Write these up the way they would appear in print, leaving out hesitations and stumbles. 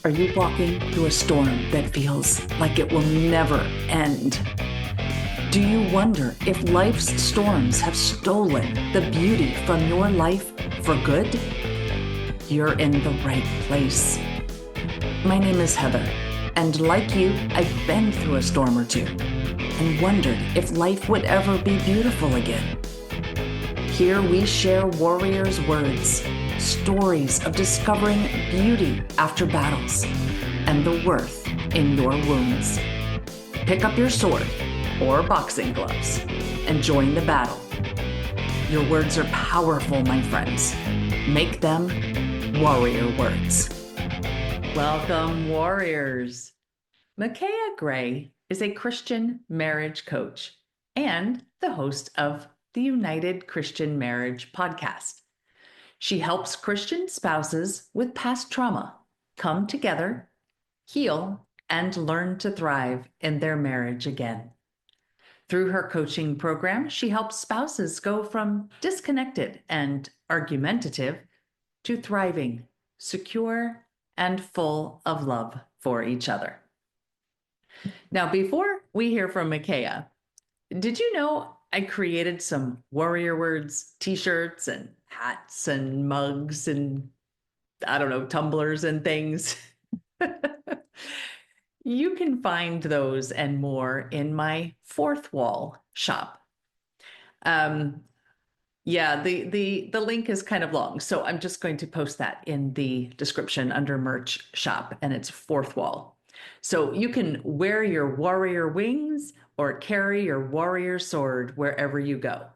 Are you walking through a storm that feels like it will never end? Do you wonder if life's storms have stolen the beauty from your life for good? You're in the right place. My name is Heather, and like you, I've been through a storm or two and wondered if life would ever be beautiful again. Here we share warriors' words, stories of discovering beauty after battles, and the worth in your wounds. Pick up your sword or boxing gloves and join the battle. Your words are powerful, my friends. Make them warrior words. Welcome, warriors. Micaiah Gray is a Christian marriage coach and the host of the United Christian Marriage podcast. She helps Christian spouses with past trauma come together, heal, and learn to thrive in their marriage again. Through her coaching program, she helps spouses go from disconnected and argumentative to thriving, secure, and full of love for each other. Now, before we hear from Micaiah, did you know I created some warrior words t-shirts and hats and mugs and I don't know, tumblers and things? You can find those and more in my Fourth Wall shop. The link is kind of long, so I'm just going to post that in the description under merch shop, and it's Fourth Wall. So you can wear your warrior wings or carry your warrior sword wherever you go.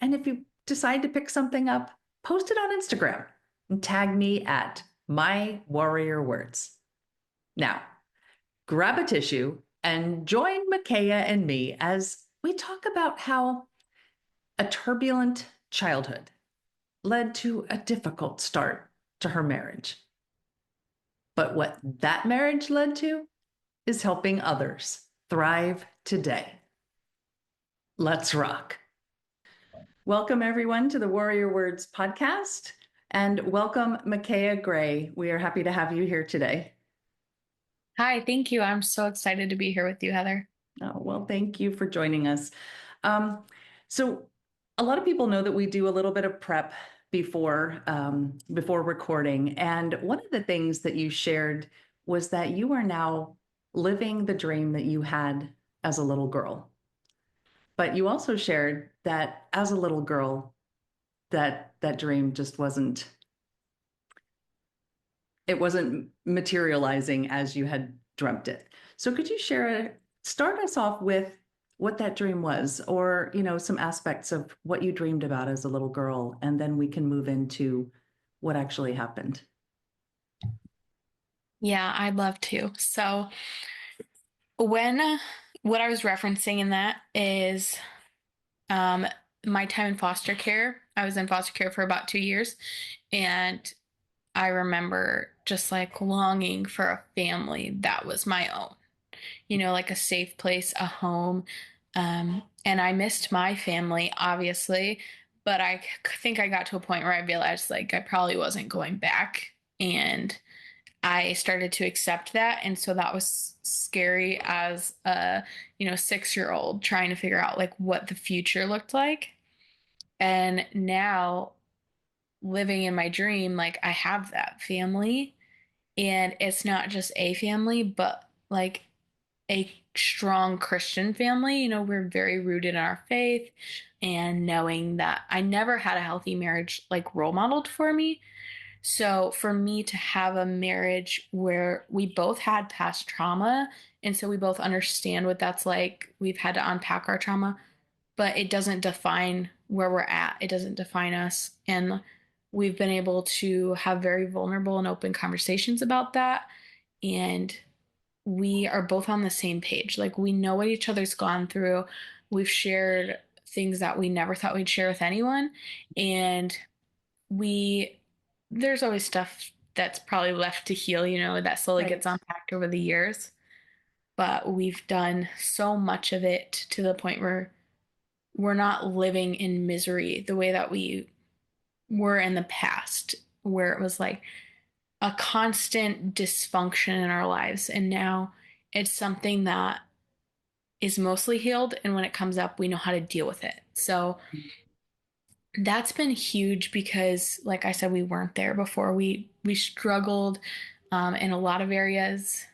And if you decide to pick something up, post it on Instagram and tag me at my warrior words. Now, grab a tissue and join Micaiah and me as we talk about how a turbulent childhood led to a difficult start to her marriage. But what that marriage led to is helping others thrive today. Let's rock. Welcome, everyone, to the Warrior Words podcast, and welcome, Micaiah Gray. We are happy to have you here today. Hi, thank you. I'm so excited to be here with you, Heather. Oh, well, thank you for joining us. So a lot of people know that we do a little bit of prep before recording. And one of the things that you shared was that you are now living the dream that you had as a little girl. But you also shared that as a little girl, that dream just wasn't materializing as you had dreamt it. So could you start us off with what that dream was, or, some aspects of what you dreamed about as a little girl, and then we can move into what actually happened. Yeah, I'd love to. So what I was referencing in that is my time in foster care. I was in foster care for about 2 years, and I remember just like longing for a family that was my own, like a safe place, a home. And I missed my family, obviously, but I think I got to a point where I realized like I probably wasn't going back. And I started to accept that. And so that was scary as a, 6-year-old trying to figure out like what the future looked like. And now living in my dream, like I have that family, and it's not just a family, but like a strong Christian family. We're very rooted in our faith, and knowing that I never had a healthy marriage like role modeled for me. So for me to have a marriage where we both had past trauma, and so we both understand what that's like, we've had to unpack our trauma, but it doesn't define where we're at. It doesn't define us. And we've been able to have very vulnerable and open conversations about that. And we are both on the same page. Like we know what each other's gone through. We've shared things that we never thought we'd share with anyone. And there's always stuff that's probably left to heal, that slowly Right. gets unpacked over the years. But we've done so much of it to the point where we're not living in misery the way that we were in the past, where it was like a constant dysfunction in our lives. And now it's something that is mostly healed. And when it comes up, we know how to deal with it. So that's been huge because, like I said, we weren't there before. We struggled in a lot of areas,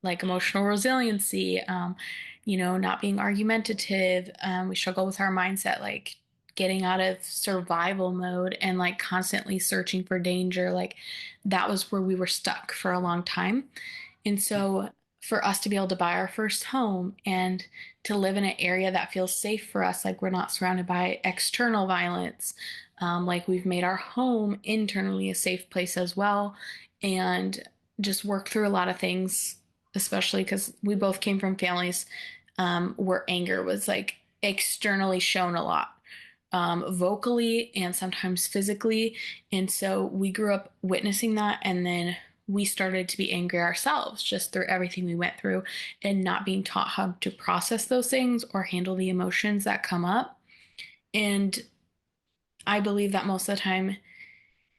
like emotional resiliency, not being argumentative. We struggle with our mindset, like getting out of survival mode and like constantly searching for danger. Like that was where we were stuck for a long time. And so for us to be able to buy our first home and to live in an area that feels safe for us, like we're not surrounded by external violence, like we've made our home internally a safe place as well, and just work through a lot of things, especially because we both came from families where anger was like externally shown a lot. Vocally and sometimes physically. And so we grew up witnessing that. And then we started to be angry ourselves just through everything we went through and not being taught how to process those things or handle the emotions that come up. And I believe that most of the time,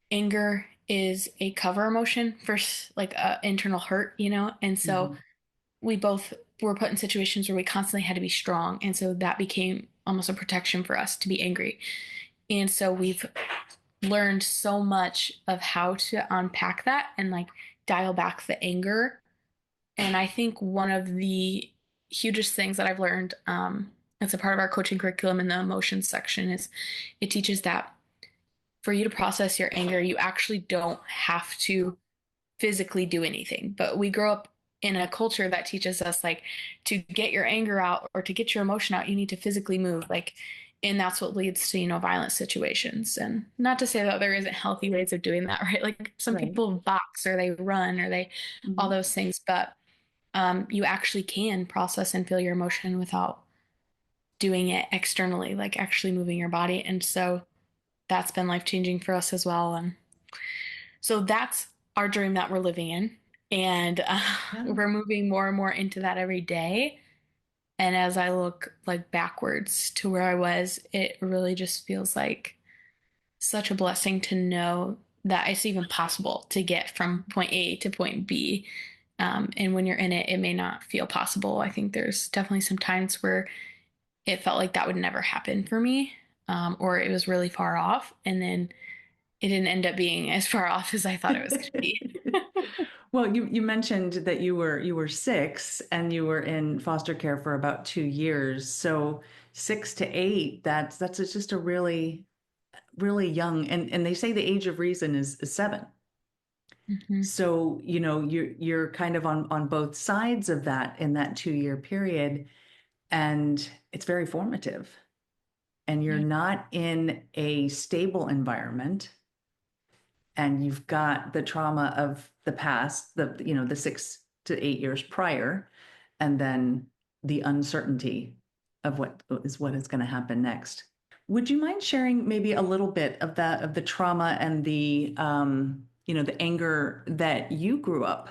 anger is a cover emotion for like a internal hurt, And so Mhm. we both were put in situations where we constantly had to be strong. And so that became almost a protection for us to be angry. And so we've learned so much of how to unpack that and like dial back the anger. And I think one of the hugest things that I've learned, as a part of our coaching curriculum in the emotions section, is it teaches that for you to process your anger, you actually don't have to physically do anything. But we grow up in a culture that teaches us like to get your anger out or to get your emotion out, you need to physically move. Like, and that's what leads to, violent situations. And not to say that there isn't healthy ways of doing that, right? Like some Right. people box or they run or they all Mhm. those things, but you actually can process and feel your emotion without doing it externally, like actually moving your body. And so that's been life changing for us as well. And so that's our dream that we're living in. And Yeah. we're moving more and more into that every day. And as I look like backwards to where I was, it really just feels like such a blessing to know that it's even possible to get from point A to point B. And when you're in it, it may not feel possible. I think there's definitely some times where it felt like that would never happen for me, or it was really far off. And then it didn't end up being as far off as I thought it was going to be. Well, you mentioned that you were 6 and you were in foster care for about 2 years. So 6 to 8, that's just a really young, and they say the age of reason is 7. Mhm. So, you're kind of on both sides of that in that 2 year period, and it's very formative. And you're Yeah. not in a stable environment, and you've got the trauma of the past, the 6 to 8 years prior, and then the uncertainty of what is going to happen next. Would you mind sharing maybe a little bit of the trauma and the anger that you grew up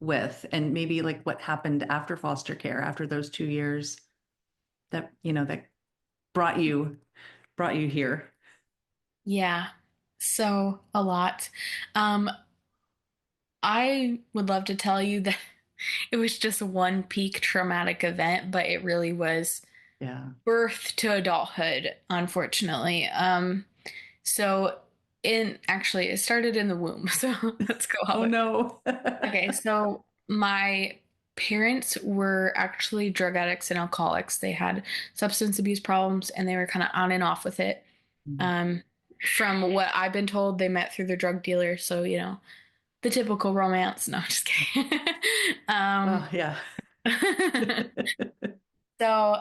with, and maybe like what happened after foster care, after those 2 years that brought you here? Yeah. So a lot. Um, I would love to tell you that it was just one peak traumatic event, but it really was Yeah. birth to adulthood, unfortunately. So in actually it started in the womb. So let's go how Oh it. no. Okay, so my parents were actually drug addicts and alcoholics. They had substance abuse problems and they were kind of on and off with it. Um, from what I've been told, they met through their drug dealer. So, the typical romance. No, just kidding. um, Oh yeah. so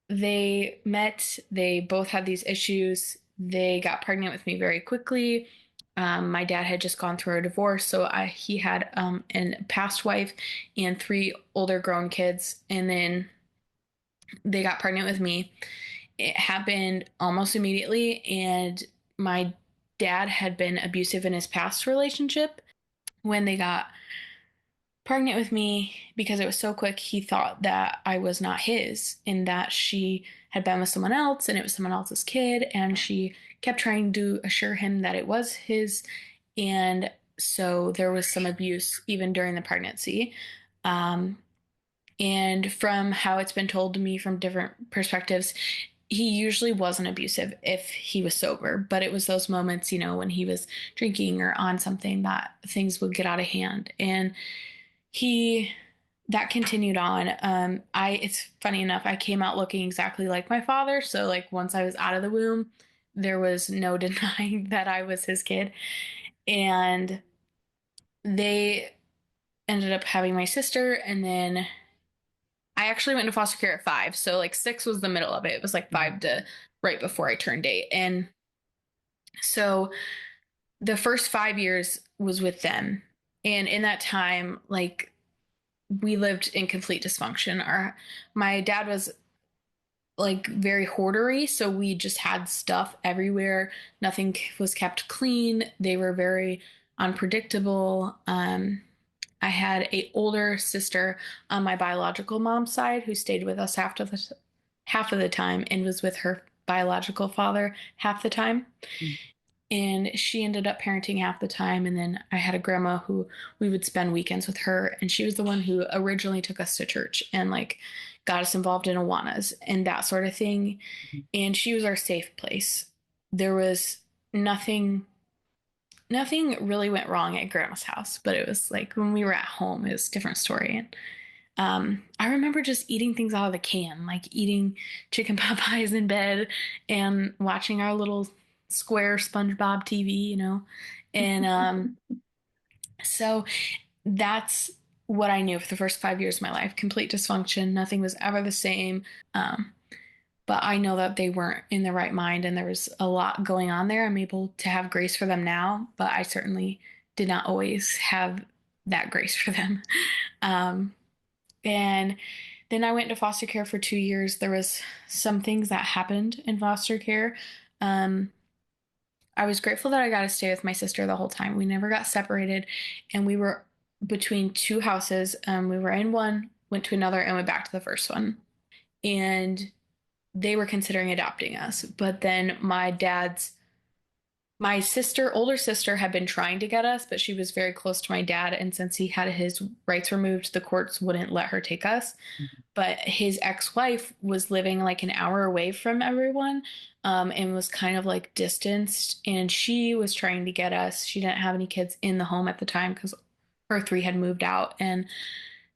they met, they both had these issues. They got pregnant with me very quickly. My dad had just gone through a divorce, so he had a past wife and three older grown kids, and then they got pregnant with me. It happened almost immediately, and my dad had been abusive in his past relationship. When they got pregnant with me, because it was so quick, he thought that I was not his and that she had been with someone else and it was someone else's kid. And she kept trying to assure him that it was his. And so there was some abuse even during the pregnancy. Um, and from how it's been told to me from different perspectives, he usually wasn't abusive if he was sober, but it was those moments, when he was drinking or on something that things would get out of hand. And he that continued on. It's funny enough, I came out looking exactly like my father. So like once I was out of the womb, there was no denying that I was his kid. And they ended up having my sister, and then I actually went into foster care at 5. So like 6 was the middle of it. It was like 5 to right before I turned 8. And so the first 5 years was with them. And in that time, like we lived in complete dysfunction. My dad was like very hoardery, so we just had stuff everywhere. Nothing was kept clean. They were very unpredictable. I had a older sister on my biological mom's side who stayed with us half of the time and was with her biological father half the time. Mhm. And she ended up parenting half the time. And then I had a grandma who we would spend weekends with her. And she was the one who originally took us to church and like got us involved in Awanas and that sort of thing. And she was our safe place. There was nothing really went wrong at grandma's house, but it was like when we were at home, it was a different story. And I remember just eating things out of the can, like eating chicken pot pies in bed and watching our little square SpongeBob TV, And so that's what I knew for the first 5 years of my life. Complete dysfunction. Nothing was ever the same. Um, but I know that they weren't in the right mind and there was a lot going on there. I'm able to have grace for them now, but I certainly did not always have that grace for them. Um, and then I went to foster care for 2 years. There was some things that happened in foster care. Um, I was grateful that I got to stay with my sister the whole time. We never got separated, and we were between two houses. We were in one, went to another, and went back to the first one. And they were considering adopting us, but then my older sister, had been trying to get us, but she was very close to my dad, and since he had his rights removed, the courts wouldn't let her take us. But his ex-wife was living like an hour away from everyone, and was kind of like distanced, and she was trying to get us. She didn't have any kids in the home at the time because her 3 had moved out, and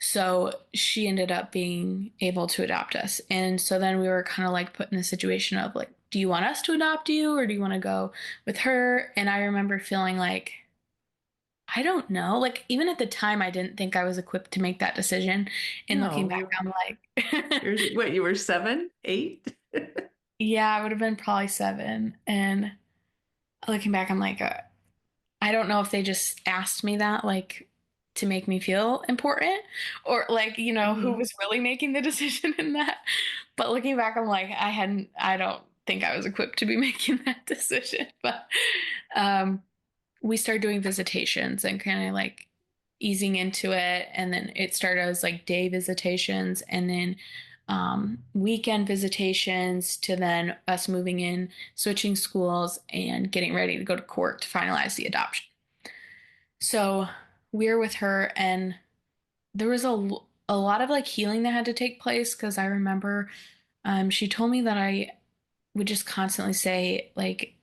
so she ended up being able to adopt us. And so then we were kind of like put in a situation of like, do you want us to adopt you or do you want to go with her? And I remember feeling like, I don't know. Like, even at the time, I didn't think I was equipped to make that decision. And looking No, back, I'm like, you were 7, 8? yeah, I would have been probably 7. And looking back, I'm like, I don't know if they just asked me that, like, to make me feel important or like, who Mhm. was really making the decision in that. But looking back, I'm like, I don't think I was equipped to be making that decision. But um, we started doing visitations and kind of like easing into it. And then it started as like day visitations and then weekend visitations to then us moving in, switching schools, and getting ready to go to court to finalize the adoption. So we're with her, and there was a lot of like healing that had to take place because I remember she told me that I would just constantly say, like,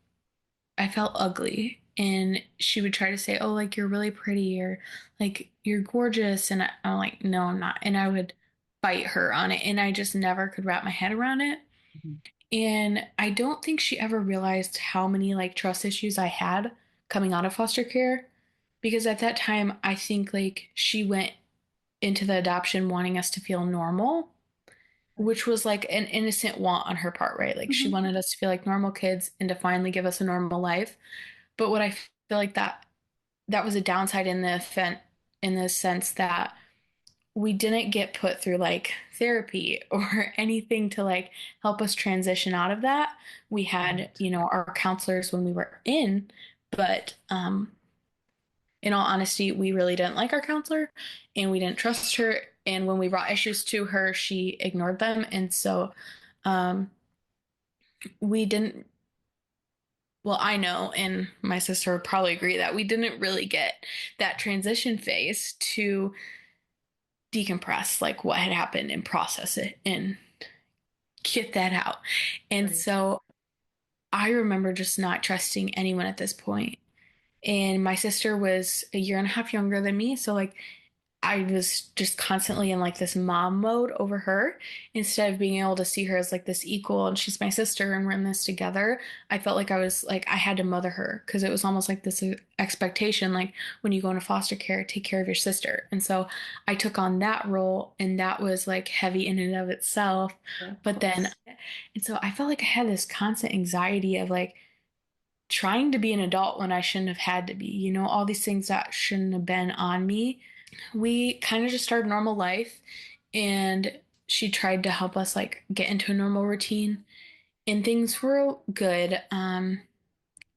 I felt ugly. And she would try to say, oh, like, you're really pretty or like, you're gorgeous. And I'm like, no, I'm not. And I would fight her on it. And I just never could wrap my head around it. Mhm. And I don't think she ever realized how many like trust issues I had coming out of foster care. Because at that time, I think like she went into the adoption wanting us to feel normal, which was like an innocent want on her part, right? Like she Mhm. wanted us to feel like normal kids and to finally give us a normal life. But what I feel like that was a downside in the sense that we didn't get put through like therapy or anything to like help us transition out of that. We had, Right. our counselors when we were in, but in all honesty, we really didn't like our counselor and we didn't trust her. And when we brought issues to her, she ignored them. And so um, we didn't well, I know, and my sister would probably agree that we didn't really get that transition phase to decompress like what had happened and process it and get that out. And Right. so I remember just not trusting anyone at this point. And my sister was a year and a half younger than me. So, like, I was just constantly in like this mom mode over her instead of being able to see her as like this equal and she's my sister and we're in this together. I felt like I was like I had to mother her because it was almost like this expectation like when you go into foster care, take care of your sister. And so I took on that role and that was like heavy in and of itself. Yeah, of But then, course. and so I felt like I had this constant anxiety of like trying to be an adult when I shouldn't have had to be, all these things that shouldn't have been on me. We kind of just started normal life and she tried to help us like get into a normal routine and things were good.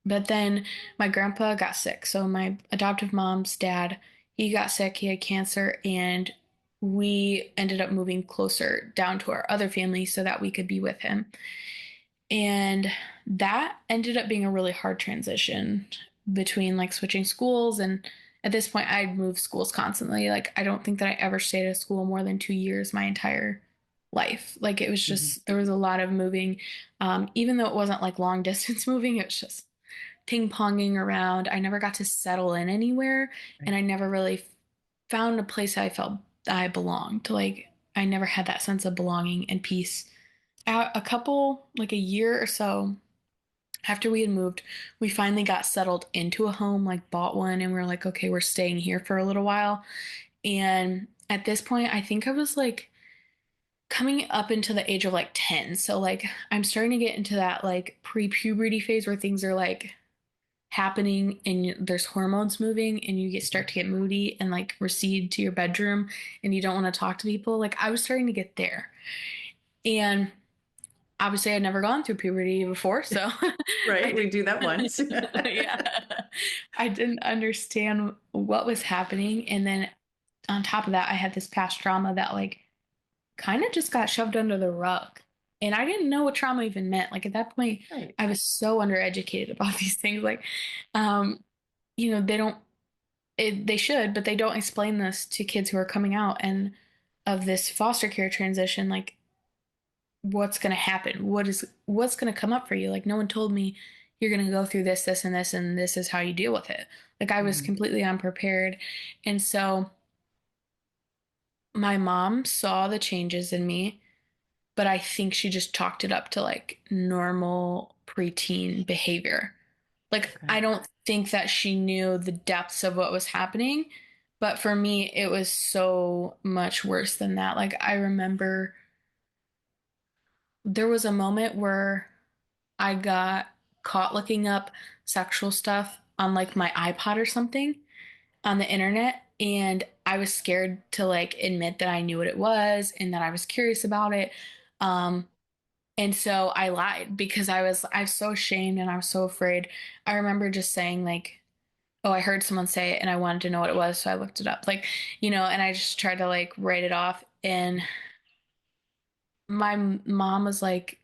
But then my grandpa got sick. So my adoptive mom's dad, he got sick, he had cancer, and we ended up moving closer down to our other family so that we could be with him. And that ended up being a really hard transition between like switching schools. And at this point, I'd moved schools constantly. Like, I don't think that I ever stayed at school more than 2 years my entire life. Like, it was Mhm. just, there was a lot of moving. Even though it wasn't like long distance moving, it was just ping ponging around. I never got to settle in anywhere. And Right. I never really found a place I felt I belonged. Like, I never had that sense of belonging and peace a couple, like a year or so after we had moved, we finally got settled into a home, like bought one, and we are like, okay, we're staying here for a little while. And at this point, I think I was like coming up into the age of like 10. So, like, I'm starting to get into that like pre puberty phase where things are like happening and there's hormones moving and you start to get moody and like recede to your bedroom and you don't want to talk to people. Like, I was starting to get there. And obviously I'd never gone through puberty before, so I Right. We do that didn't, once. yeah, I didn't understand what was happening. And then on top of that, I had this past trauma that like kind of just got shoved under the rug. And I didn't know what trauma even meant. Like at that point, Right. I was so undereducated about these things. Like, um, they don't, they should, but they don't explain this to kids who are coming out and of this foster care transition. Like, what's going to happen, what's going to come up for you. Like no one told me you're going to go through this, this, and this, and this is how you deal with it. Like I was Mhm. completely unprepared. And so my mom saw the changes in me, but I think she just chalked it up to like normal preteen behavior. Like Okay. I don't think that she knew the depths of what was happening, but for me it was so much worse than that. Like I remember there was a moment where I got caught looking up sexual stuff on like my iPod or something on the internet. And I was scared to like admit that I knew what it was and that I was curious about it. Um, and so I lied because I was so ashamed and I was so afraid. I remember just saying like, oh, I heard someone say it and I wanted to know what it was. So I looked it up like, and I just tried to like write it off. And my mom was like,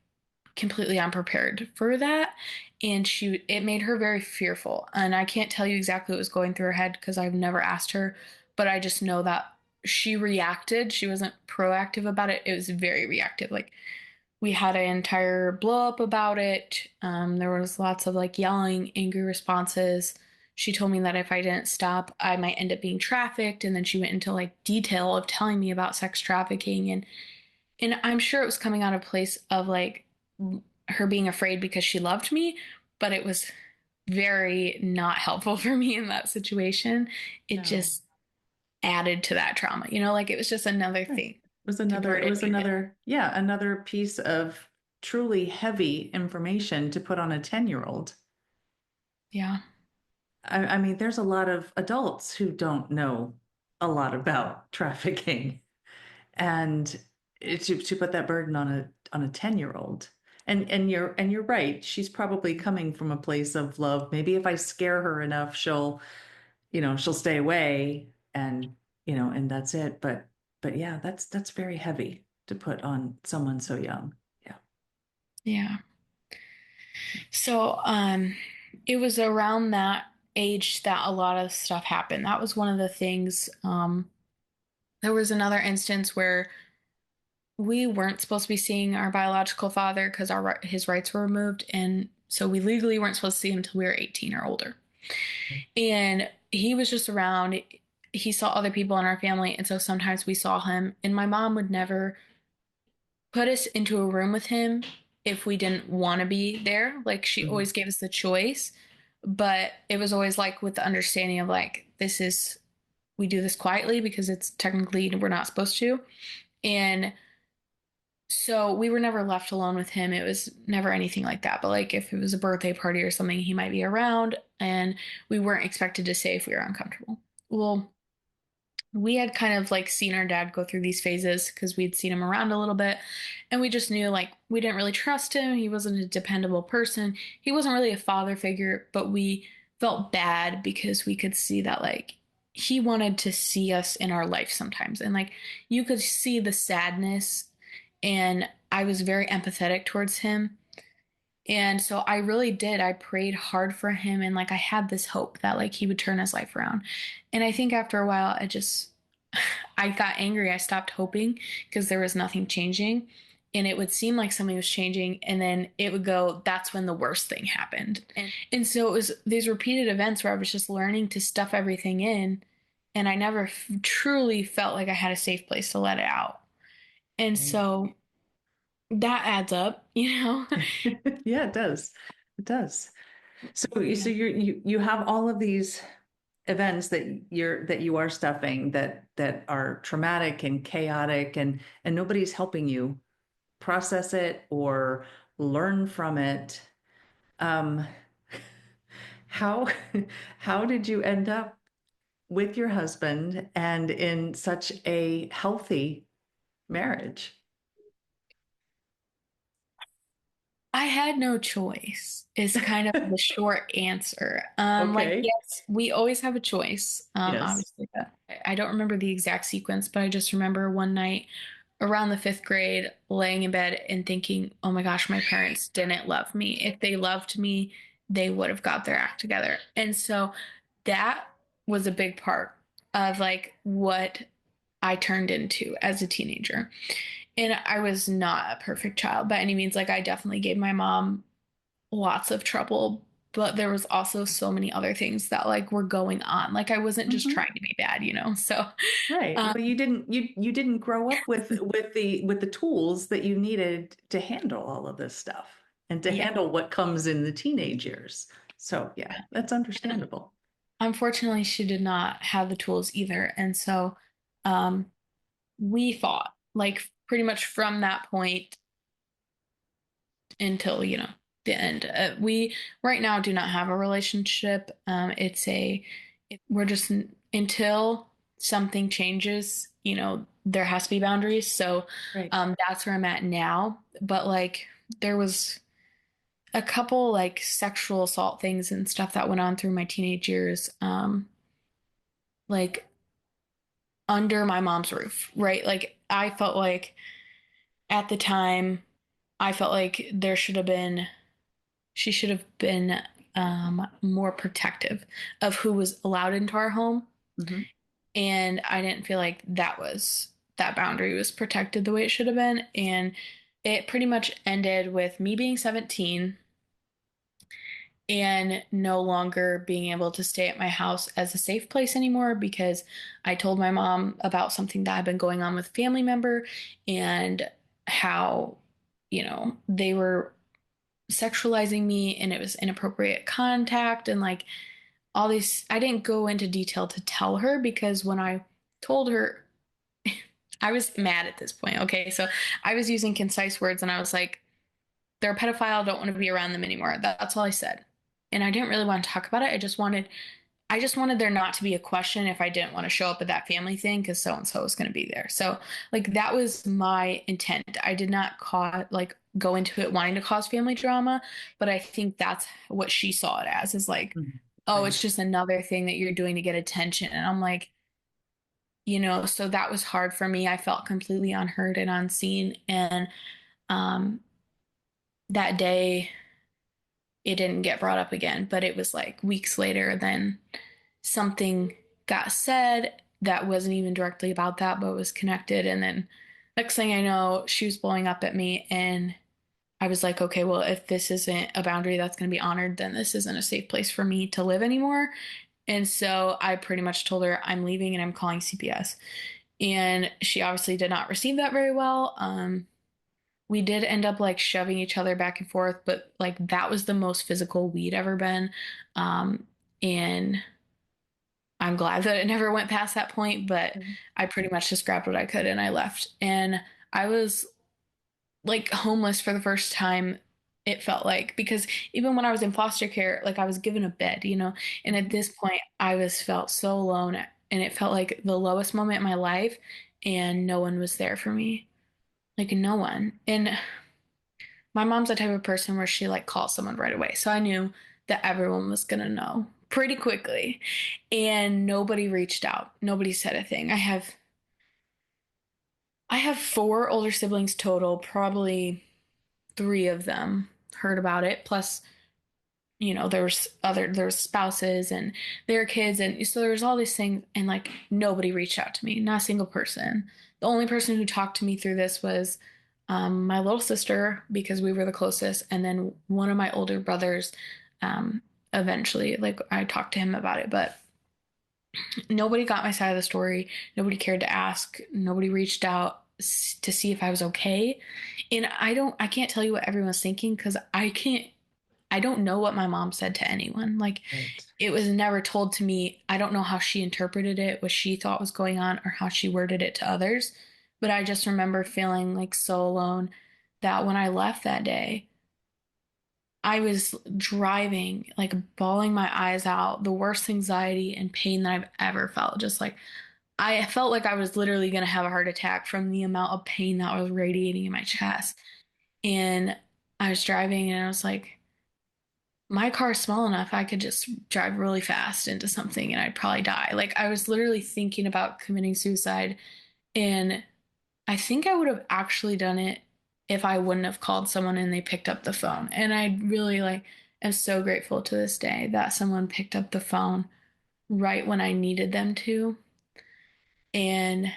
completely unprepared for that, and it made her very fearful, and I can't tell you exactly what was going through her head because I've never asked her, but I just know that she wasn't proactive about it, it was very reactive. Like we had an entire blow up about it. There was lots of like yelling, angry responses. She told me that if I didn't stop I might end up being trafficked, and then she went into like detail of telling me about sex trafficking. And I'm sure it was coming out of a place of like her being afraid because she loved me, but it was very not helpful for me in that situation. It No. just added to that trauma, like it was just another Right. thing It burden was me with. yeah, another piece of truly heavy information to put on a 10-year-old. Yeah. I mean, there's a lot of adults who don't know a lot about trafficking. And to put that burden on a 10-year-old. And you're right. She's probably coming from a place of love. Maybe if I scare her enough, she'll stay away and and that's it. But yeah, that's very heavy to put on someone so young. Yeah. Yeah. So, It was around that age that a lot of stuff happened. That was one of the things. There was another instance where we weren't supposed to be seeing our biological father because our his rights were removed, and so we legally weren't supposed to see him until we were 18 or older. And he was just around. He saw other people in our family, and so sometimes we saw him. And my mom would never put us into a room with him if we didn't want to be there. Like she Mhm. always gave us the choice, but it was always like with the understanding of like this is we do this quietly because it's technically we're not supposed to. And so we were never left alone with him. It was never anything like that. But like if it was a birthday party or something, he might be around and we weren't expected to stay if we were uncomfortable. Well, we had kind of like seen our dad go through these phases because we'd seen him around a little bit and we just knew like we didn't really trust him. He wasn't a dependable person. He wasn't really a father figure, but we felt bad because we could see that like he wanted to see us in our life sometimes. And like you could see the sadness and I was very empathetic towards him. And so I really did. I prayed hard for him and like I had this hope that like he would turn his life around. And I think after a while I just I got angry. I stopped hoping because there was nothing changing. And it would seem like something was changing and then it would go, that's when the worst thing happened. And so it was these repeated events where I was just learning to stuff everything in and I never truly felt like I had a safe place to let it out. And Right. so that adds up, you know? Yeah, it does. It does. So Yeah. you have all of these events that you are stuffing that are traumatic and chaotic and nobody's helping you process it or learn from it. Um, how how did you end up with your husband and in such a healthy marriage? I had no choice is kind of the short answer. Like, Okay. yes, we always have a choice. Yes. Obviously, but I don't remember the exact sequence, but I just remember one night around the fifth grade, laying in bed and thinking, oh my gosh, my parents didn't love me. If they loved me, they would have got their act together. And so that was a big part of like what I turned into as a teenager. And I was not a perfect child by any means. Like, I definitely gave my mom lots of trouble, but there was also so many other things that like were going on. Like, I wasn't just Mhm. trying to be bad, you know? So, Right. um, Well, you didn't grow up with the tools that you needed to handle all of this stuff and to yeah. handle what comes in the teenage years. So yeah, that's And understandable. unfortunately, she did not have the tools either. And so, um, we fought like pretty much from that point until, you know, the end. We right now do not have a relationship. We're just until something changes, you know, there has to be boundaries. So Right. that's where I'm at now. But like there was a couple like sexual assault things and stuff that went on through my teenage years, like under my mom's roof, right? Like I felt like at the time, I felt like she should have been more protective of who was allowed into our home. Hmm. And I didn't feel like that boundary was protected the way it should have been. And it pretty much ended with me being 17 and no longer being able to stay at my house as a safe place anymore because I told my mom about something that had been going on with a family member and how, you know, they were sexualizing me and it was inappropriate contact and like all these. I didn't go into detail to tell her because when I told her, I was mad at this point. Okay. So I was using concise words and I was like, they're a pedophile. Don't want to be around them anymore. That's all I said. And I didn't really want to talk about it. I just wanted there not to be a question if I didn't want to show up at that family thing because so and so was going to be there. So like that was my intent. I did not like go into it wanting to cause family drama, but I think that's what she saw it as is like, oh, Right. it's just another thing that you're doing to get attention. And I'm like, you know, so that was hard for me. I felt completely unheard and unseen. And um, that day it didn't get brought up again. But it was like weeks later, then something got said that wasn't even directly about that, but was connected. And then next thing I know, she was blowing up at me. And I was like, okay, well, if this isn't a boundary that's going to be honored, then this isn't a safe place for me to live anymore. And so I pretty much told her I'm leaving and I'm calling CPS. And she obviously did not receive that very well. We did end up like shoving each other back and forth, but like that was the most physical we'd ever been. And I'm glad that it never went past that point, but I pretty much just grabbed what I could and I left. And I was like homeless for the first time, it felt like, because even when I was in foster care, like I was given a bed, and at this point I was felt so alone, and it felt like the lowest moment in my life, and no one was there for me. Like no one. And my mom's the type of person where she like calls someone right away. So I knew that everyone was gonna know pretty quickly. And nobody reached out. Nobody said a thing. I have four older siblings total, probably three of them heard about it. Plus, there's spouses and their kids, and so there was all these things, and like nobody reached out to me, not a single person. The only person who talked to me through this was my little sister, because we were the closest, and then one of my older brothers. Um, Eventually, like I talked to him about it, but nobody got my side of the story. Nobody cared to ask. Nobody reached out to see if I was okay. And I can't tell you what everyone's thinking, because I don't know what my mom said to anyone. Like Right. it was never told to me. I don't know how she interpreted it, what she thought was going on, or how she worded it to others. But I just remember feeling like so alone that when I left that day, I was driving, like bawling my eyes out, the worst anxiety and pain that I've ever felt. Just like I felt like I was literally going to have a heart attack from the amount of pain that was radiating in my chest. And I was driving and I was like, my car is small enough, I could just drive really fast into something and I'd probably die. Like I was literally thinking about committing suicide. And I think I would have actually done it if I wouldn't have called someone and they picked up the phone. And I really like am so grateful to this day that someone picked up the phone right when I needed them to. And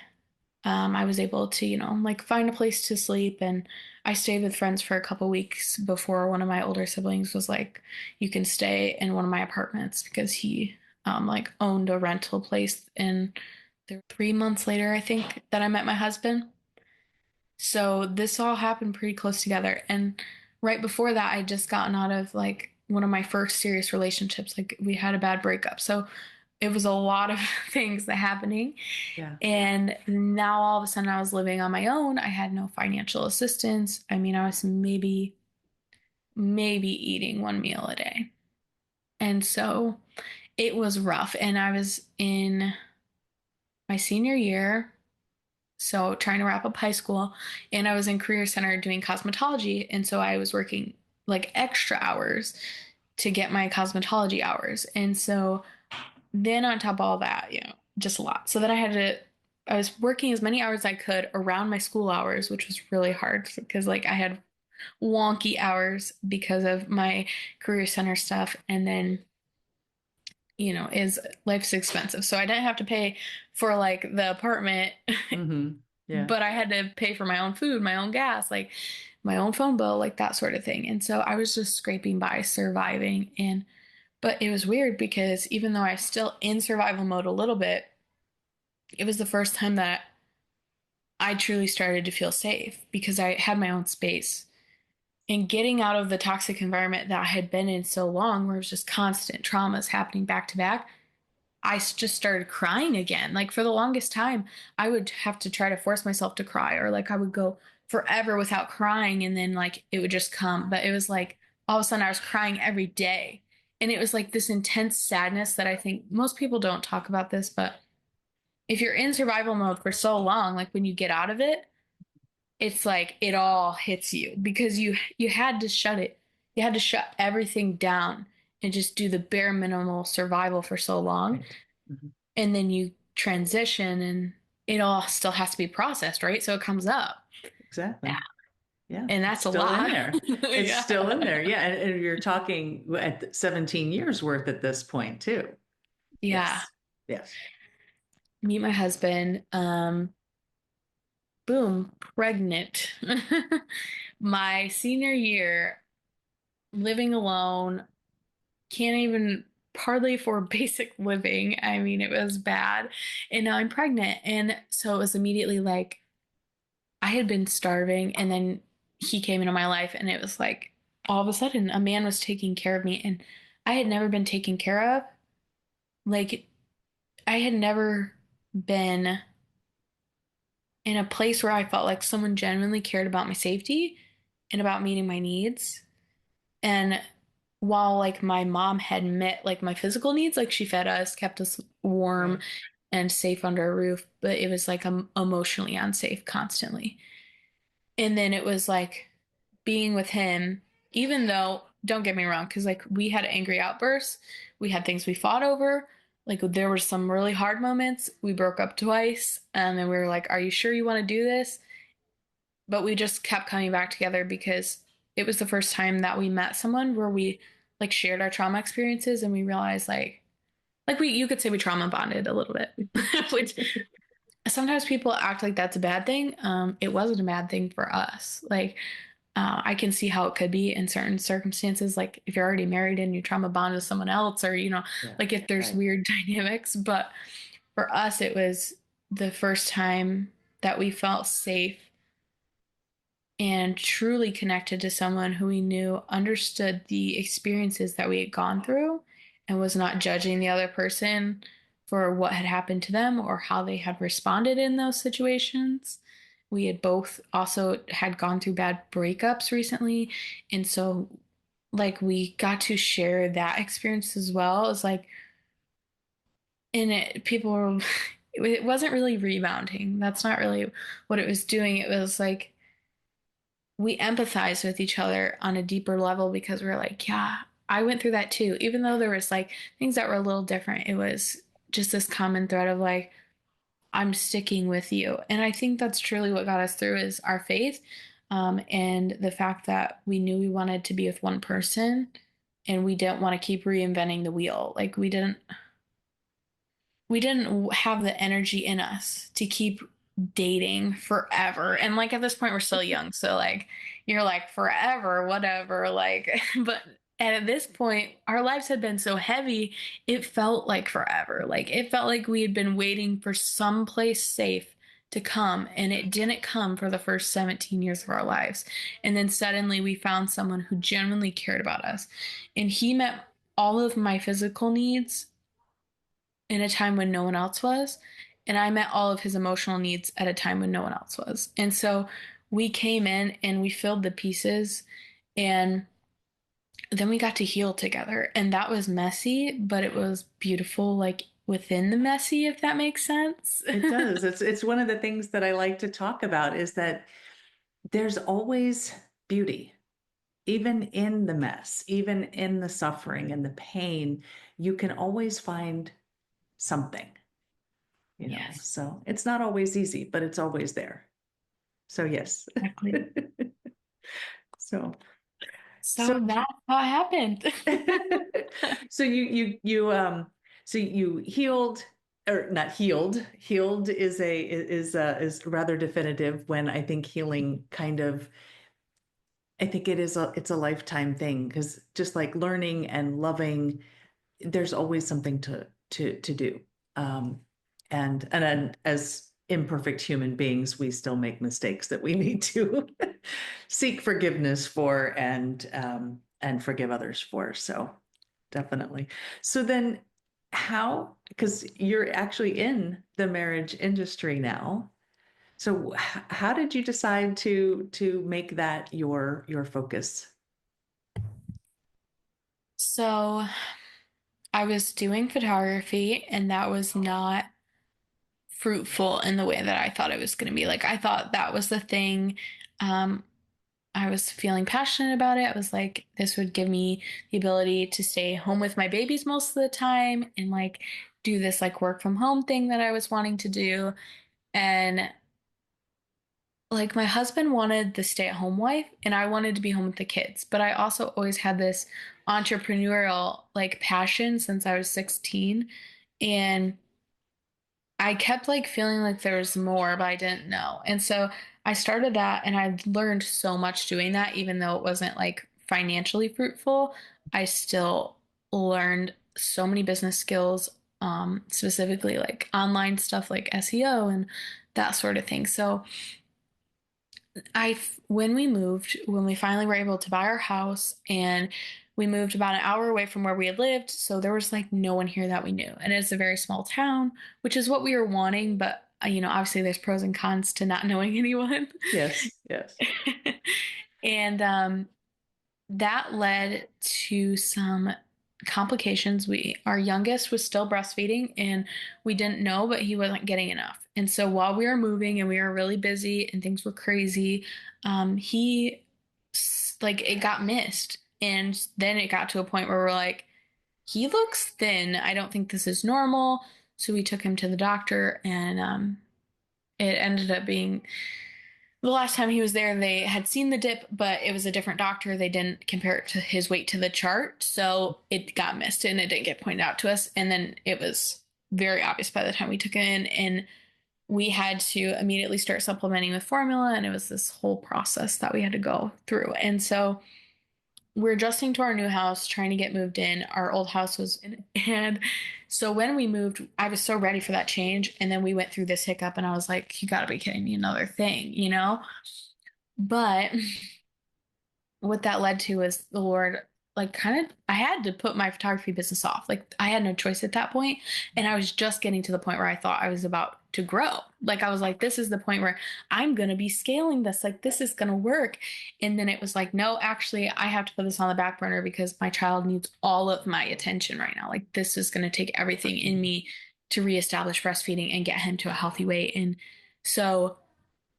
I was able to, like find a place to sleep. And I stayed with friends for a couple weeks before one of my older siblings was like, you can stay in one of my apartments, because he like owned a rental place. And 3 months later, I think, that I met my husband. So this all happened pretty close together. And right before that, I just gotten out of like one of my first serious relationships. Like we had a bad breakup. So it was a lot of things that happening. Yeah. And now all of a sudden I was living on my own. I had no financial assistance. I mean, I was maybe eating one meal a day. And so it was rough. And I was in my senior year, so trying to wrap up high school, and I was in career center doing cosmetology. And so I was working like extra hours to get my cosmetology hours. And so then on top of all that, just a lot. So then I was working as many hours as I could around my school hours, which was really hard because like I had wonky hours because of my career center stuff. And then, is life's expensive. So I didn't have to pay for like the apartment, Mm-hmm. Yeah. but I had to pay for my own food, my own gas, like my own phone bill, like that sort of thing. And so I was just scraping by, surviving. But it was weird because even though I was still in survival mode a little bit, it was the first time that I truly started to feel safe because I had my own space. And getting out of the toxic environment that I had been in so long, where it was just constant traumas happening back to back, just started crying again. Like for the longest time, I would have to try to force myself to cry, or like I would go forever without crying, and then like it would just come. But it was like all of a sudden I was crying every day. And it was like this intense sadness that I think most people don't talk about this, but if you're in survival mode for so long, like when you get out of it, it's like it all hits you because you had to shut it. You had to shut everything down and just do the bare minimal survival for so long. Right. Mm-hmm. And then you transition and it all still has to be processed, right? So it comes up. Exactly. Yeah. Yeah, And it's that's a still in lot. there. It's still in Yeah. there. Yeah. And you're talking at 17 years worth at this point, too. Yeah. Yes. Yes. Meet my husband. Boom, pregnant. My senior year, living alone, can't even hardly afford basic living. I mean, it was bad. And now I'm pregnant. And so it was immediately like I had been starving, and then he came into my life, and it was like all of a sudden a man was taking care of me, and I had never been taken care of. Like, I had never been in a place where I felt like someone genuinely cared about my safety and about meeting my needs. And while like my mom had met like my physical needs, like she fed us, kept us warm Right. and safe under a roof, but it was like emotionally unsafe constantly. And then it was like being with him, even though, don't get me wrong, because like we had angry outbursts, we had things we fought over. Like there were some really hard moments. We broke up twice, and we were like, "Are you sure you want to do this?" But we just kept coming back together because it was the first time that we met someone where we like shared our trauma experiences, and we realized like we you could say we trauma bonded a little bit, which sometimes people act like that's a bad thing. It wasn't a bad thing for us. Like I can see how it could be in certain circumstances, like if you're already married and you trauma bond with someone else, or Yeah. like if there's Right. weird dynamics. But for us, it was the first time that we felt safe and truly connected to someone who we knew understood the experiences that we had gone through and was not judging the other person for what had happened to them or how they had responded in those situations. We had both also had gone through bad breakups recently, and so like we got to share that experience as well. It's like and people were it wasn't really rebounding. That's not really what it was doing. It was like we empathize with each other on a deeper level because we're like, yeah, I went through that too. Even though there was like things that were a little different, it was just this common thread of like, I'm sticking with you. And I think that's truly what got us through is our faith, and the fact that we knew we wanted to be with one person and we didn't want to keep reinventing the wheel. Like we didn't have the energy in us to keep dating forever. And like at this point, we're still young. So like, you're like forever, whatever. Like, but at this point, our lives had been so heavy, it felt like forever. Like, it felt like we had been waiting for some place safe to come. And it didn't come for the first 17 years of our lives. And then suddenly we found someone who genuinely cared about us. And he met all of my physical needs in a time when no one else was. And I met all of his emotional needs at a time when no one else was. And so we came in and we filled the pieces, and then we got to heal together. And that was messy, but it was beautiful, like within the messy, if that makes sense. It does. It's one of the things that I like to talk about is that there's always beauty, even in the mess, even in the suffering and the pain, you can always find something, Yes, so it's not always easy, but it's always there. So yes. exactly. So, so, So that's how it happened. so so you healed or not healed. Healed is rather definitive when I think healing kind of I think it's a lifetime thing because just like learning and loving, there's always something to do. Um, and as imperfect human beings, we still make mistakes that we need to seek forgiveness for and forgive others for. So definitely. So then because you're actually in the marriage industry now. So how did you decide to make that your focus? So I was doing photography, and that was not fruitful in the way that I thought it was going to be. Like I thought that was the thing. Um, I was feeling passionate about it. I was like, this would give me the ability to stay home with my babies most of the time and like do this like work from home thing that I was wanting to do. And like my husband wanted the stay-at-home wife and I wanted to be home with the kids, but I also always had this entrepreneurial like passion since I was 16, and I kept like feeling like there was more, but I didn't know. And so I started that and I learned so much doing that, even though it wasn't like financially fruitful. I still learned so many business skills, specifically like online stuff like SEO and that sort of thing. So when we moved, when we finally were able to buy our house, and we moved about an hour away from where we had lived, so there was like no one here that we knew. And it's a very small town, which is what we were wanting, but obviously there's pros and cons to not knowing anyone. Yes, yes. And that led to some complications. Our youngest was still breastfeeding and we didn't know, but he wasn't getting enough. And so while we were moving and we were really busy and things were crazy, he like it got missed. And then it got to a point where we're like, he looks thin. I don't think this is normal. So we took him to the doctor, and it ended up being the last time he was there, they had seen the dip, but it was a different doctor. They didn't compare it to his weight to the chart. So it got missed and it didn't get pointed out to us. And then it was very obvious by the time we took it in. And we had to immediately start supplementing with formula. And it was this whole process that we had to go through. And so we're adjusting to our new house, trying to get moved in. Our old house was in, and so when we moved, I was so ready for that change. And then we went through this hiccup, and I was like, you got to be kidding me, another thing, you know? But what that led to was the Lord, like, kind of, I had to put my photography business off. Like, I had no choice at that point. And I was just getting to the point where I thought I was about to grow. Like, I was like, this is the point where I'm going to be scaling this. Like, this is going to work. And then it was like, no, actually, I have to put this on the back burner because my child needs all of my attention right now. Like, this is going to take everything in me to reestablish breastfeeding and get him to a healthy weight. And so,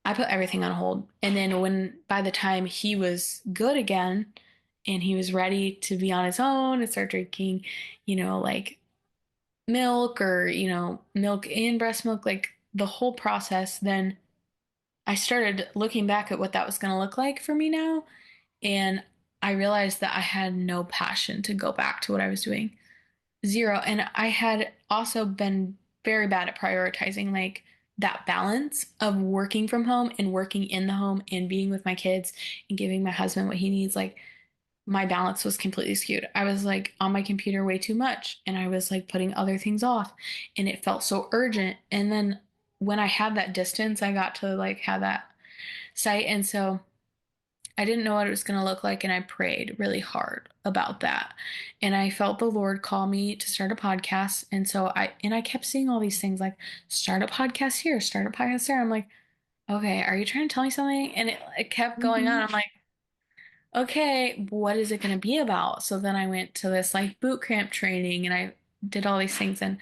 I put everything on hold. And then by the time he was good again and he was ready to be on his own and start drinking, like milk or, milk and breast milk, like the whole process, then I started looking back at what that was going to look like for me now. And I realized that I had no passion to go back to what I was doing. Zero. And I had also been very bad at prioritizing like that balance of working from home and working in the home and being with my kids and giving my husband what he needs. Like my balance was completely skewed. I was like on my computer way too much and I was like putting other things off and it felt so urgent. And then when I had that distance, I got to like have that sight. And so I didn't know what it was going to look like, and I prayed really hard about that. And I felt the Lord call me to start a podcast. And so I kept seeing all these things like start a podcast here, start a podcast there. I'm like, okay, are you trying to tell me something? And it kept going on. Mhm. I'm like, okay, what is it going to be about? So then I went to this like boot camp training and I did all these things. And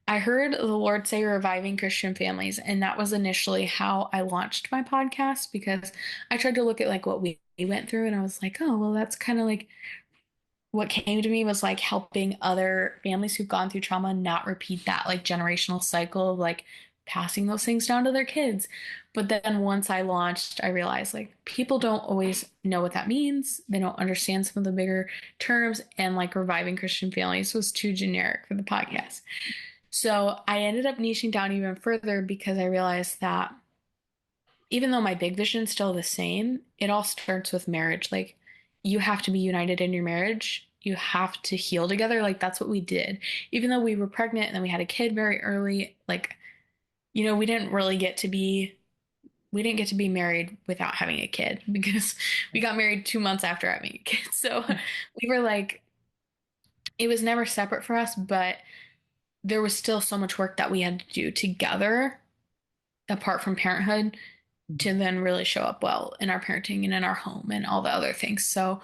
I heard the Lord say reviving Christian families, and that was initially how I launched my podcast because I tried to look at like what we went through and I was like, oh, well, that's kind of like what came to me was like helping other families who've gone through trauma not repeat that like generational cycle of like passing those things down to their kids. But then once I launched, I realized like people don't always know what that means. They don't understand some of the bigger terms, and like reviving Christian families was too generic for the podcast. So I ended up niching down even further because I realized that even though my big vision is still the same, it all starts with marriage. Like you have to be united in your marriage. You have to heal together. Like that's what we did. Even though we were pregnant and then we had a kid very early, like, we didn't really we didn't get to be married without having a kid because we got married 2 months after having a kid. So we were like, it was never separate for us, but there was still so much work that we had to do together apart from parenthood to then really show up well in our parenting and in our home and all the other things. So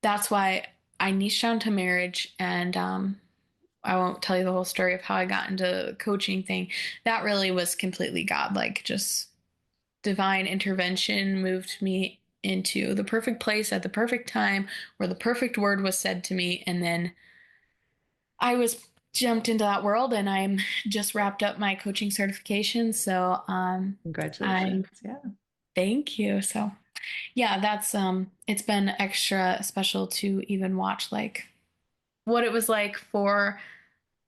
that's why I niched down to marriage. And I won't tell you the whole story of how I got into the coaching thing. That really was completely God, like just divine intervention moved me into the perfect place at the perfect time where the perfect word was said to me. And then I was jumped into that world, and I'm just wrapped up my coaching certification. So I Congratulations. Yeah. Thank you. So yeah, that's it's been extra special to even watch like what it was like for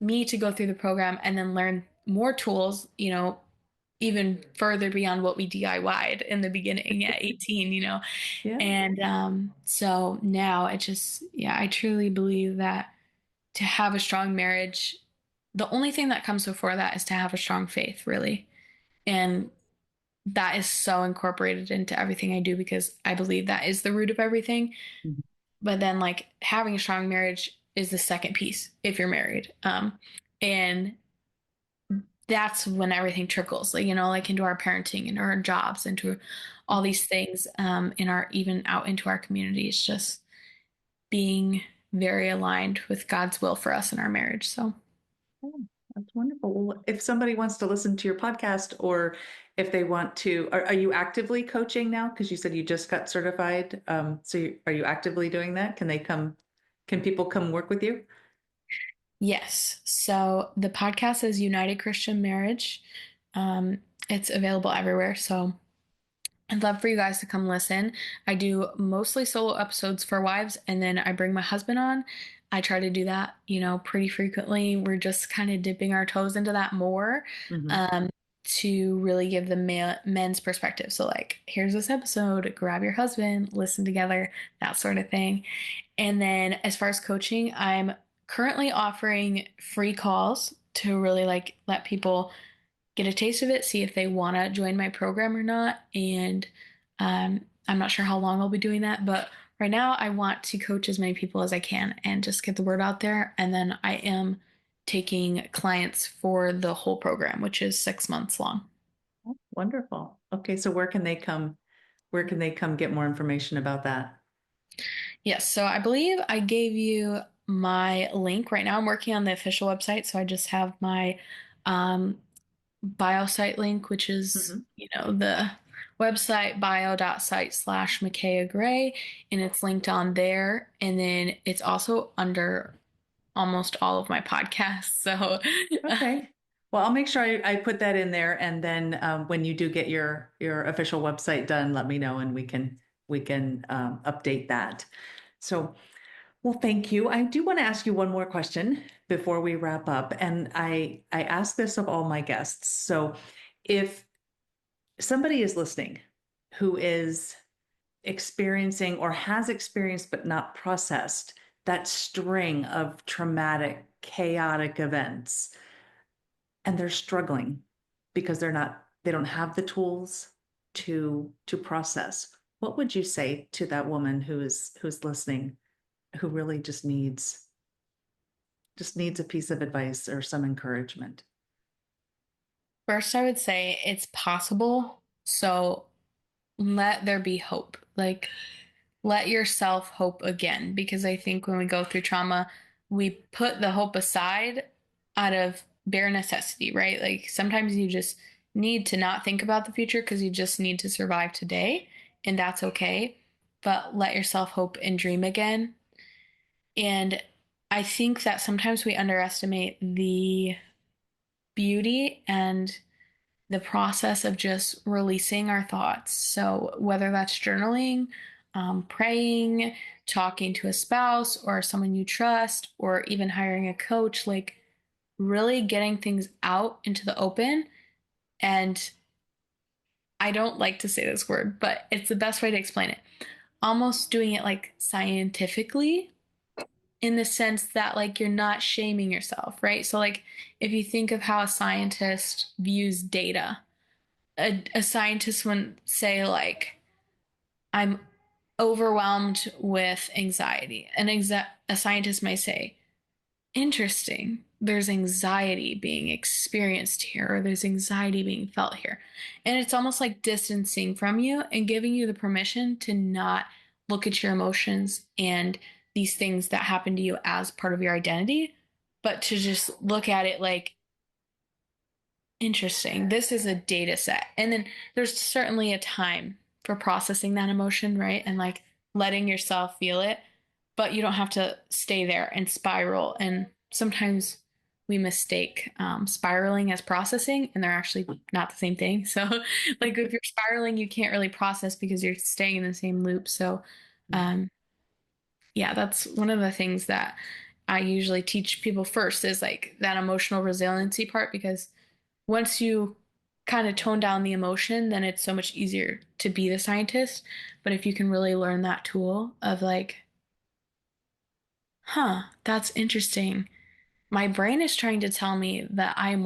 me to go through the program and then learn more tools, even further beyond what we DIY'd in the beginning at 18. Yeah. And so now it just, yeah, I truly believe that to have a strong marriage, the only thing that comes before that is to have a strong faith, really. And that is so incorporated into everything I do because I believe that is the root of everything. Mhm. But then, like, having a strong marriage is the second piece if you're married. And that's when everything trickles, like, like into our parenting and our jobs, into all these things, in our, even out into our communities, just being very aligned with God's will for us in our marriage. So, Oh, that's wonderful. Well, if somebody wants to listen to your podcast or if they want to, are you actively coaching now? Because you said you just got certified. Are you actively doing that? Can people come work with you? yes. So, the podcast is United Christian Marriage. It's available everywhere. So, I'd love for you guys to come listen. I do mostly solo episodes for wives, and then I bring my husband on. I try to do that, pretty frequently. We're just kind of dipping our toes into that more, Hmm. um, to really give the men's perspective. So, like, here's this episode, grab your husband, listen together, that sort of thing. And then, as far as coaching, I'm currently offering free calls to really like let people get a taste of it, see if they want to join my program or not. And I'm not sure how long I'll be doing that, but right now I want to coach as many people as I can and just get the word out there. And then I am taking clients for the whole program, which is 6 months long. Oh, wonderful. Okay, so where can they come? Where can they come get more information about that? Yes, so I believe I gave you my link. Right now I'm working on the official website, so I just have my um, bio site link, which is, Hmm. the website bio.site/Micaiah Gray, and it's linked on there. And then it's also under almost all of my podcasts. So, Okay. Well, I'll make sure I put that in there, and then when you do get your official website done, let me know, and we can update that. So, well, thank you. I do want to ask you one more question before we wrap up, and I ask this of all my guests. So, if somebody is listening who is experiencing or has experienced but not processed that string of traumatic, chaotic events, and they're struggling because they don't have the tools to process, what would you say to that woman who's listening, who really just needs a piece of advice or some encouragement? first, I would say it's possible. So, let there be hope. Like, let yourself hope again, because I think when we go through trauma, we put the hope aside out of bare necessity, right? Like, sometimes you just need to not think about the future because you just need to survive today, and that's okay. But let yourself hope and dream again. And I think that sometimes we underestimate the beauty and the process of just releasing our thoughts. So, whether that's journaling, praying, talking to a spouse or someone you trust, or even hiring a coach, like, really getting things out into the open. And I don't like to say this word, but it's the best way to explain it. Almost doing it like scientifically, in the sense that, like, you're not shaming yourself, right? So, like, if you think of how a scientist views data, a scientist wouldn't say, like, I'm overwhelmed with anxiety. A scientist might say, interesting, there's anxiety being experienced here, or there's anxiety being felt here. And it's almost like distancing from you and giving you the permission to not look at your emotions and these things that happen to you as part of your identity, but to just look at it like, interesting, this is a data set. And then there's certainly a time for processing that emotion, right? And like letting yourself feel it, but you don't have to stay there and spiral. And sometimes we mistake spiraling as processing, and they're actually not the same thing. So, like if you're spiraling, you can't really process because you're staying in the same loop. So, um, yeah, that's one of the things that I usually teach people first is like that emotional resiliency part, because once you kind of tone down the emotion, then it's so much easier to be the scientist. But if you can really learn that tool of like, huh, that's interesting. My brain is trying to tell me that I'm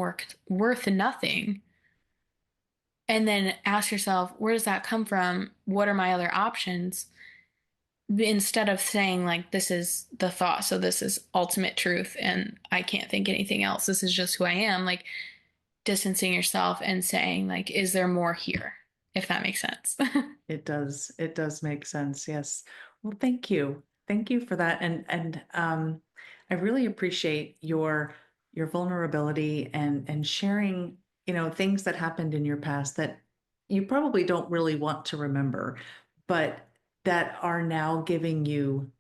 worth nothing. And then ask yourself, where does that come from? What are my other options? Instead of saying, like, this is the thought, so this is ultimate truth, and I can't think anything else. This is just who I am. Like, distancing yourself and saying, like, is there more here? If that makes sense. It does. It does make sense. Yes. Well, thank you. Thank you for that. And I really appreciate your vulnerability and sharing, things that happened in your past that you probably don't really want to remember, but that are now giving you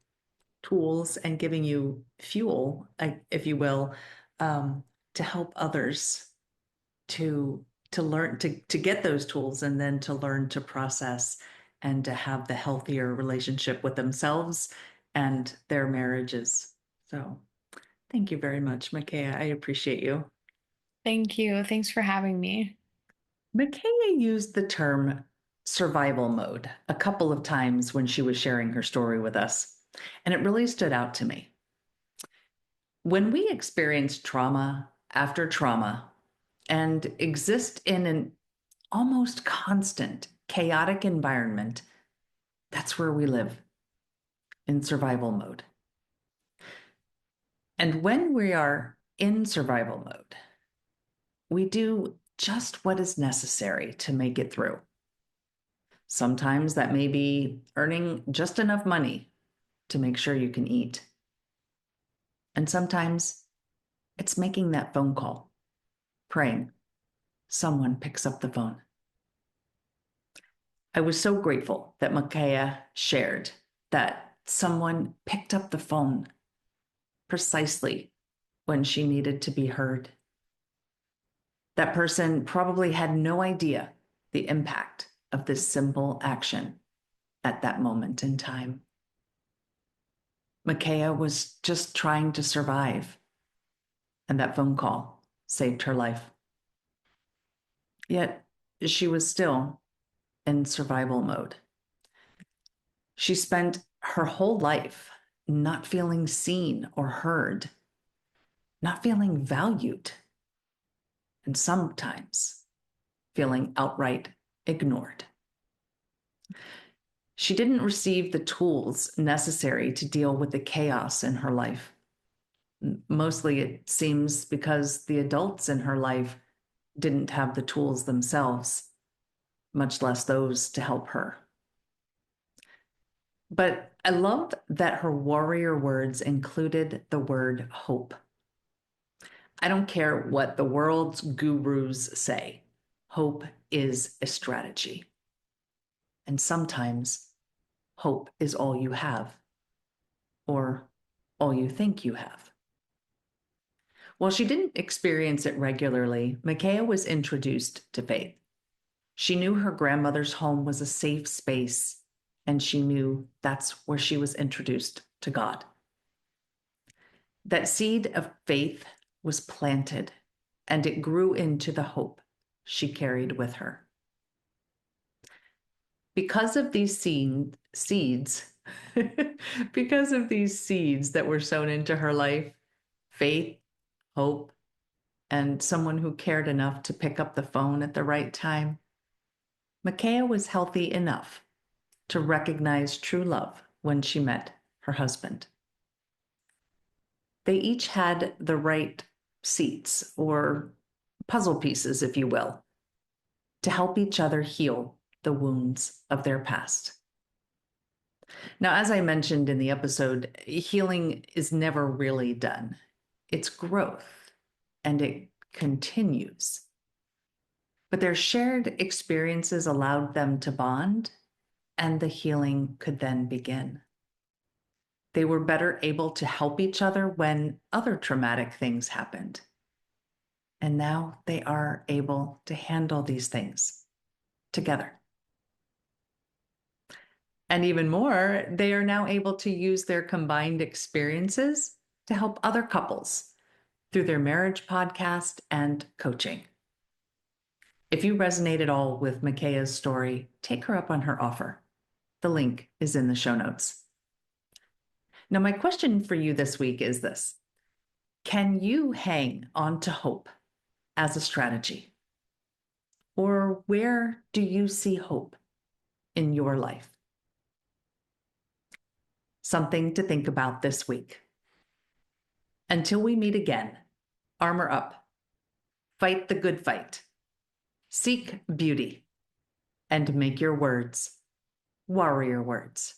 tools and giving you fuel, if you will, um, to help others to learn to get those tools and then to learn to process and to have the healthier relationship with themselves and their marriages. So thank you very much, Micaiah. I appreciate you. Thank you. Thanks for having me. Micaiah used the term survival mode a couple of times when she was sharing her story with us, and it really stood out to me. When we experience trauma after trauma and exist in an almost constant chaotic environment, that's where we live, in survival mode. And when we are in survival mode, we do just what is necessary to make it through. Sometimes that may be earning just enough money to make sure you can eat. And sometimes it's making that phone call, praying someone picks up the phone. I was so grateful that Micaiah shared that someone picked up the phone precisely when she needed to be heard. That person probably had no idea the impact of this simple action at that moment in time. Micaiah was just trying to survive, and that phone call saved her life. Yet she was still in survival mode. She spent her whole life not feeling seen or heard, not feeling valued, and sometimes feeling outright ignored. She didn't receive the tools necessary to deal with the chaos in her life. Mostly, it seems because the adults in her life didn't have the tools themselves, much less those to help her. But I love that her warrior words included the word hope. I don't care what the world's gurus say, hope is a strategy. And sometimes hope is all you have, or all you think you have. While she didn't experience it regularly, Micaiah was introduced to faith. She knew her grandmother's home was a safe space, and she knew that's where she was introduced to God. That seed of faith was planted, and it grew into the hope she carried with her. Because of these seeds, because of these seeds that were sown into her life, faith, hope, and someone who cared enough to pick up the phone at the right time, Micaiah was healthy enough to recognize true love when she met her husband. They each had the right seats or puzzle pieces, if you will, to help each other heal the wounds of their past. Now, as I mentioned in the episode, healing is never really done. It's growth and it continues. But their shared experiences allowed them to bond, and the healing could then begin. They were better able to help each other when other traumatic things happened, And now they are able to handle these things together. And even more, they are now able to use their combined experiences to help other couples through their marriage podcast and coaching. If you resonate at all with Micaiah's story, take her up on her offer. The link is in the show notes. Now, my question for you this week is this: can you hang on to hope as a strategy? Or where do you see hope in your life? Something to think about this week. Until we meet again, armor up, fight the good fight, seek beauty, and make your words warrior words.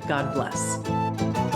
God bless.